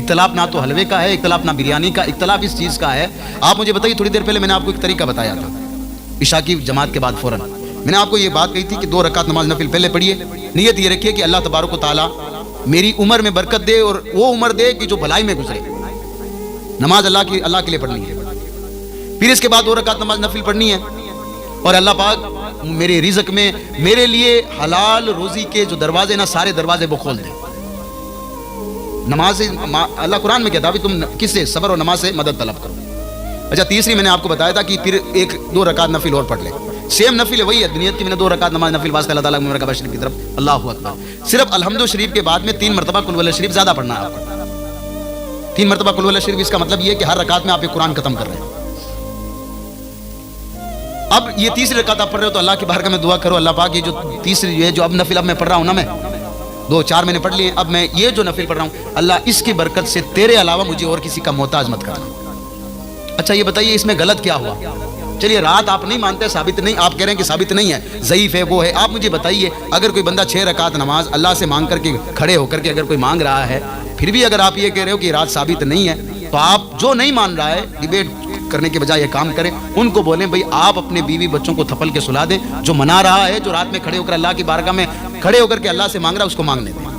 اختلاف نہ تو حلوے کا ہے، اختلاف نہ بریانی کا، اختلاف اس چیز کا ہے. آپ مجھے بتائیے، تھوڑی دیر پہلے میں نے آپ کو ایک طریقہ بتایا تھا عشاء کی جماعت کے بعد فوراً. میں نے آپ کو یہ بات کہی تھی کہ 2 رکعت نماز نفل پہلے پڑھیے، نیت یہ رکھیے کہ اللہ تبارک و تعالیٰ میری عمر میں برکت دے اور وہ عمر دے کہ جو بھلائی میں گزرے. نماز اللہ کے لیے پڑھنی ہے. پھر اس کے بعد 2 رکعت نماز نفل پڑھنی ہے اور اللہ پاک میرے رزق میں میرے لیے حلال روزی کے جو دروازے نا سارے دروازے وہ کھول دیں. نماز اللہ قرآن میں کہتا ہے تم کس سے؟ صبر اور نماز سے مدد طلب کرو. اچھا تیسری میں نے آپ کو بتایا تھا کہ پھر 1-2 رکعت نفل اور پڑھ لیں. سیم نفل ہے، وہی ہے نیت کی. میں نے 2 رکعت نماز نفل واسطے اللہ تعالیٰ کی مرکبہ شریف کی طرف. اللہ اکبر. صرف الحمد شریف کے بعد میں 3 مرتبہ قل واللہ شریف زیادہ پڑھنا ہے آپ کو. 3 مرتبہ قل واللہ شریف. اس کا مطلب یہ ہے کہ ہر رکعت میں آپ ایک قرآن ختم کر رہے ہیں. اب یہ تیسری رکعت آپ پڑھ رہے ہو تو اللہ کی بارگاہ میں دعا کرو، اللہ پاک یہ جو تیسری جو اب نفل اب میں پڑھ رہا ہوں نا، میں 2-4 میں نے پڑھ لیے، اب میں یہ جو نفل پڑھ رہا ہوں اللہ اس کی برکت سے تیرے علاوہ مجھے اور کسی کا محتاج مت کرنا. اچھا یہ بتائیے اس میں غلط کیا ہوا؟ چلیے رات آپ نہیں مانتے، ثابت نہیں، آپ کہہ رہے ہیں کہ ثابت نہیں ہے، ضعیف ہے، وہ ہے. آپ مجھے بتائیے اگر کوئی بندہ 6 رکعت نماز اللہ سے مانگ کر کے کھڑے ہو کر کے اگر کوئی مانگ رہا ہے، پھر بھی اگر آپ یہ کہہ رہے ہو کہ رات ثابت نہیں ہے، تو آپ جو نہیں مان رہا ہے ڈیبیٹ کرنے کے بجائے یہ کام کریں، ان کو بولیں بھائی آپ اپنے بیوی بچوں کو تھپل کے سلا دیں. جو منا رہا ہے، جو رات میں کھڑے ہو کر اللہ کی بارگاہ میں کھڑے ہو کر کے اللہ سے مانگ رہا ہے، اس کو مانگنے دیں.